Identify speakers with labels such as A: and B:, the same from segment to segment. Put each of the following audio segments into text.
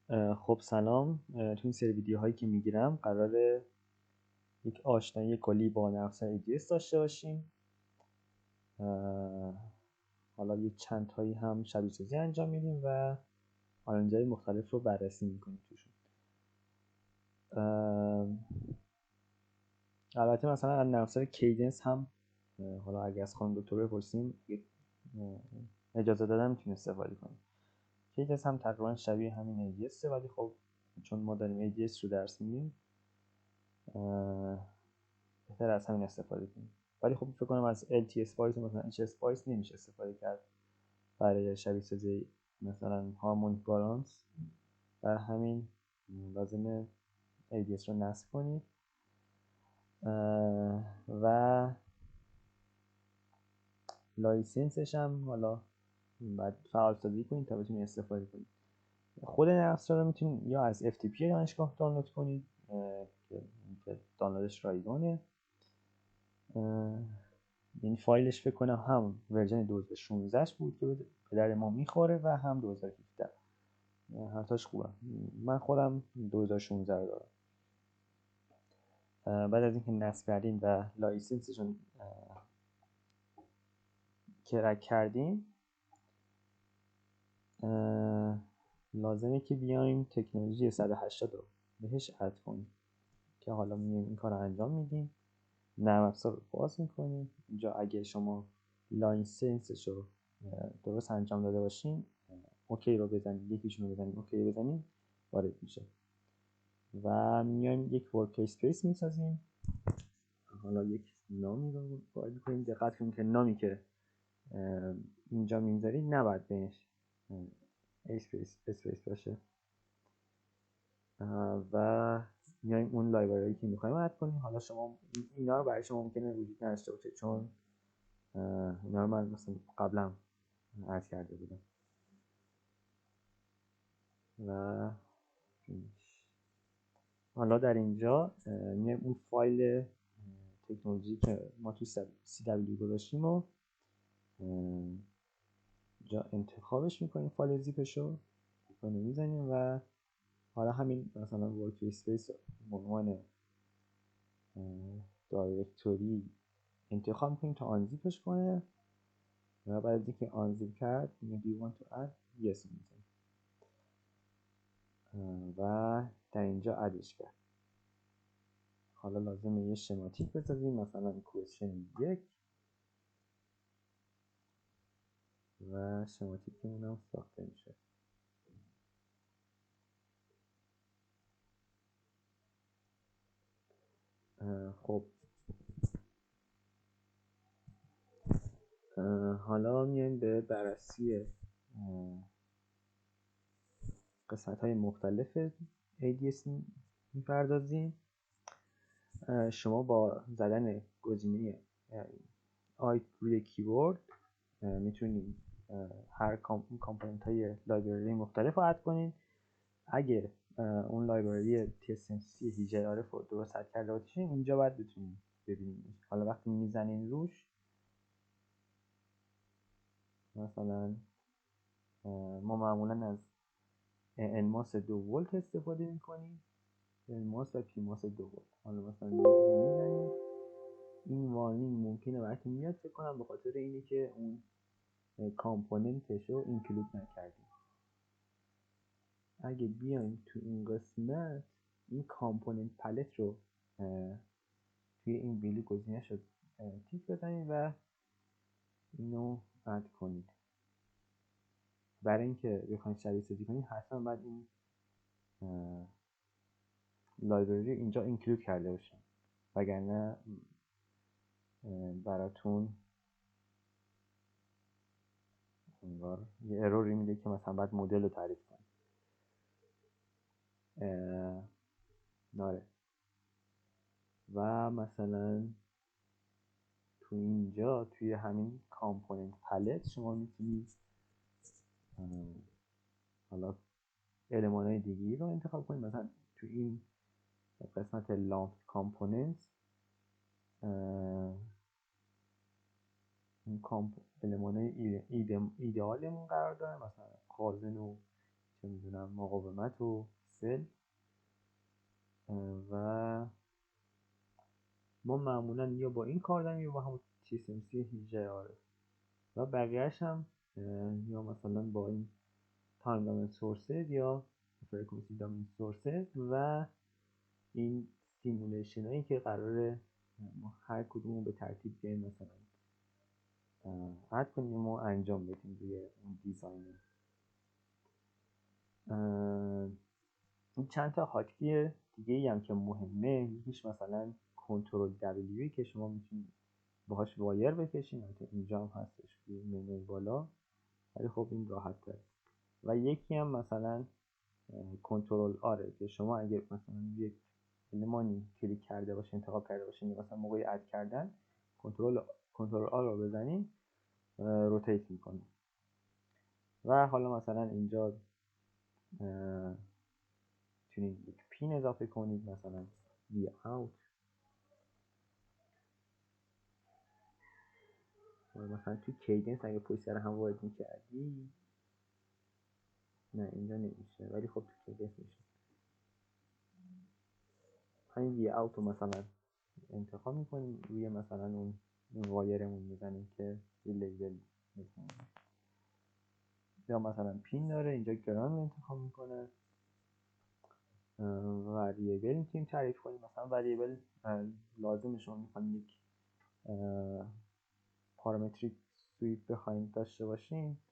A: خب سلام. تو این سری ویدیوهایی که میگیرم قراره یک آشنایی کلی با نرم افزار AGS داشته باشیم. حالا یک چند تایی هم شبیه سازی انجام میدیم و آرنج‌های مختلف رو بررسی میکنیم توشون. البته مثلا نرم افزار کیدنس هم حالا اگه از خانم دکتر بپرسیم اجازه دادن میتونیم استفاده کنیم. کیدنس هم تقریبا شبیه همین AGS ولی خب چون ما داریم AGS رو درس میدیم بهتر از همین استفاده کنیم. ولی خب فکر کنم از LT Spice مثلا H Spice نمیشه استفاده کرد برای شبیه سازی مثلا هارمونیک بالانس. بر همین لازمه ADS رو نصب کنید و لایسنسش هم حالا باید فعال سازی کنید تا بتونید استفاده کنید. خود نرم افزار رو میتونید یا از FTP دانشگاه دانلود کنید که دانلودش رایگانه. این فایلش فکر کنم هم ورژن 2016 بود که به در ما میخوره و هم 2017 هر تاش خوبه. من خودم 2016 رو دارم. بعد از اینکه نصب کردیم و لایسنسشون کرک کردیم لازمه که بیایم تکنولوژی 180 رو بهش اد کنیم که حالا میایم این کار رو انجام میدیم. نرم افزار رو باز میکنیم. اینجا اگه شما لایسنسش رو درست انجام داده باشین اوکی رو بزنید، یکیشون رو بزنید، اوکی رو بزنید، وارد میشه و میایم یک ورک اسپیس میسازیم. حالا یک نامی رو وارد کنیم. دقت کنید که نامی که اینجا میذارید نباید بهش اسپیس باشه و میایم اون لایبرری که میخوایم اد کنیم. حالا شما اینا رو برای شما ممکنه وجود نداشته باشه چون اینا رو من مثلا قبلا اد کرده بودم و حالا در اینجا میایم اون فایل تکنولوژی که ما تو CW گذاشتیم و جا انتخابش میکنیم. فایل زیپش رو میزنیم و حالا همین مثلا ورک اسپیس به عنوان دایرکتوری انتخاب میکنیم تا آنزیپش کنه و بعد از اینکه آنزیپ کرد do you want to add yes میزنیم و در اینجا ادش کرد. حالا لازمه یه شماتیک بسازیم مثلا question 1 و شماتیکمون هم ساخته میشه. خب حالا میایم به بررسی قسمت های مختلف ADS میپردازیم. شما با زدن گزینه آی روی کیبورد میتونید هر کامپوننت های لایبرری مختلف رو اد کنید. اگه اون لایبرری TSMC HiJRF رو درست اد کرده باشین اینجا باید بتونید ببینید. حالا وقتی میزنین روش مثلا ما معمولا از انماس 2 ولت استفاده میکنیم، انماس و پیماس 2 ولت. حالا مثلا میزنیم این وارنینگ ممکنه براتون میاد فکر کنم به خاطر اینه که اون کامپوننتش رو اینکلود نکردیم. اگه بیایم تو این قسمت این کامپوننت پلت رو توی این ویلو گزینه‌اش رو تیک بزنید و اینو اد کنید. برای اینکه بخواید شبیه سازی کنید حتما باید این لایبرری اینجا اینکلود کرده باشین وگرنه براتون انگار یه اروری میده که مثلا باید مدل رو تعریف کنید. ناره و مثلا تو اینجا توی همین کامپوننت پلت شما میتونید حالا المان‌های دیگه رو انتخاب کنید. مثلا تو این قسمت لامپ کامپوننت این المان‌های ایدئالمون قرار داره مثلا خازن و چه میدونم مقاومت و سل و ما معمولا یا با این کار داریم یا با همون TSMC 18 و بقیهش هم یا مثلا با این تایم دامین سورسز یا فرکانسی دامین سورسز و این سیمولیشن هایی که قراره ما هر کدوم به ترتیب بیایم مثلا اد کنیم و انجام بدیم روی اون دیزاین. این چند تا هاتکی دیگه ای هم که مهمه، یکیش مثلا کنترل W که شما میتونید باهاش وایر بکشین، البته اینجا هم هستش روی منوی بالا ولی خب این راحت تره. و یکی هم مثلا کنترل آره که شما اگه مثلا یک المانی کلیک کرده باشه انتخاب کرده باشین مثلا موقع اد کردن کنترل آر رو بزنین روتیت میکنه. و حالا مثلا اینجا میتونید یک پین اضافه کنید مثلا وی اوت و مثلا توی کیدنس اگه پشت سر هم وارد میکردی نه اینجا نمیشه ولی خب توی کیدنس میشه. همین وی اوت رو مثلا انتخاب میکنیم روی مثلا اون وایرمون میزنیم که یه لیبل میکنیم یا مثلا پین داره اینجا گران رو انتخاب میکنه. وریبل میتونیم تعریف کنیم، مثلا وریبل لازم شما میخوایم یک پارامتریک سویپ بخوایم داشته باشیم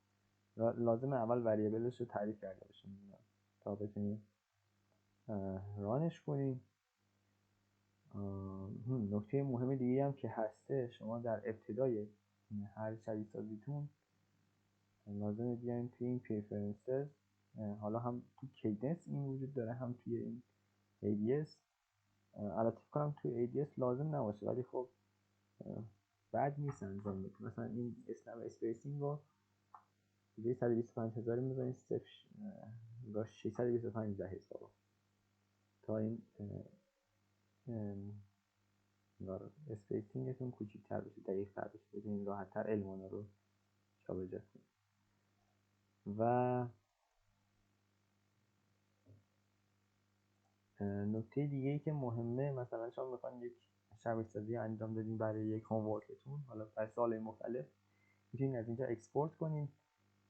A: لازم اول وریبلش رو تعریف کرده باشیم تا بتونیم رانش کنیم. نکته مهم دیگه هم که هسته، شما در ابتدای هر شبیه سازیتون لازمه بیاین توی این پریفرنسز، حالا هم تو کیدنس این وجود داره هم توی این ADS. البته کنم توی ADS لازم نباشه ولی خب بد نیست انجام بدید. مثلا این اسنپ اسپیسینگ رو دیگه 125000 می‌ذارین صفر 625 حساب تا این اسپیسینگتون کوچیک‌تر بشه، دقیق‌تر بشه، بتونید راحت‌تر المانا رو جابجا کنید. و نکته دیگه ای که مهمه، مثلا شما میخواین یک شبیه سازی انجام بدین برای یک هومورکتون، حالا برای سال‌های مختلف میتونید از اینجا اکسپورت کنین،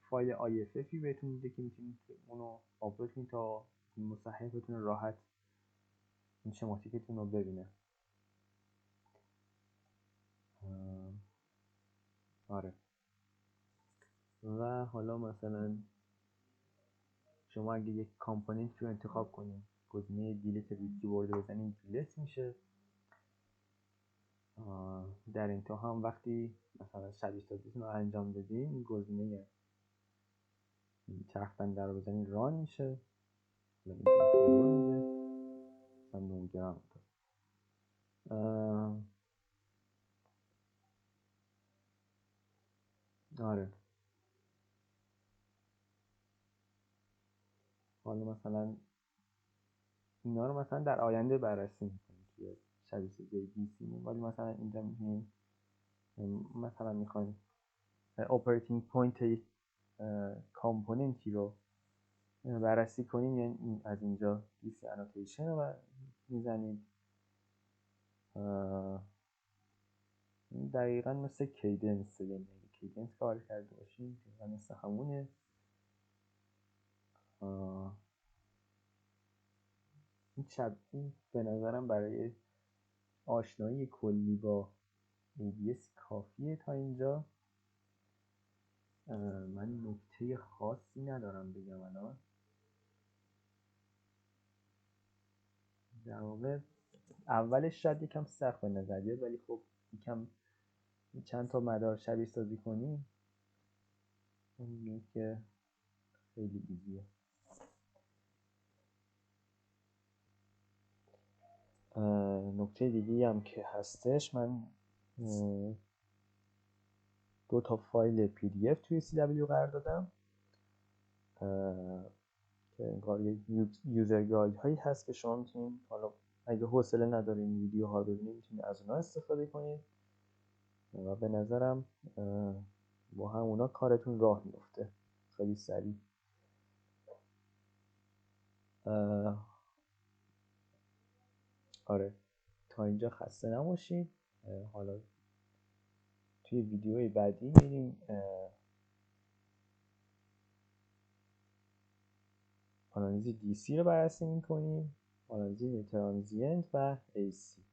A: فایل IFFی بهتون میده که میتونید اونو آپلود کنید تا مصححتون راحت این شماتیکتون رو ببینه. آره. و حالا مثلا شما اگه یک کامپوننت رو انتخاب کنید، گزینه دیلیت روی کیبورد بزنید دیلیت میشه. در انتها هم وقتی مثلا شبیه سازیتون رو انجام دادین گزینه چرخ بنده رو بزنید ران میشه. آره. حالا مثلا اینا رو مثلا در آینده بررسی میکنیم توی شبیه سازی دیسیمون، ولی مثلا اینجا میگیم مثلا میخوایم اپراتینگ پوینت کامپوننتی رو بررسی کنیم، یعنی از اینجا دیسی انوتیشن رو میزنید. دقیقا مثل کیدنس، یعنی کیدنس کار کرده باشیم دقیقا مثل همونه. این به نظرم برای آشنایی کلی با ADS کافیه. تا اینجا من نکته خاصی ندارم بگم الان. در واقع اولش شاید یکم سخت به نظر بیاد ولی خب یکم چند تا مدار شبیه سازی کنیم میگه که خیلی ایزیه. نکته دیگه هم که هستش، من 2 تا فایل PDF توی CW قرار دادم که انگار یوزر گاید هایی هست که شما میتونید، حالا اگه حوصله ندارین ویدیوها رو ببینید میتونید از اونها استفاده کنید و به نظرم با همونا کارتون راه میفته خیلی سریع. آره تا اینجا خسته نباشید. حالا توی ویدیوی بعدی میریم آنالیز DC رو بررسی میکنیم، آنالیز ترانزینت و AC.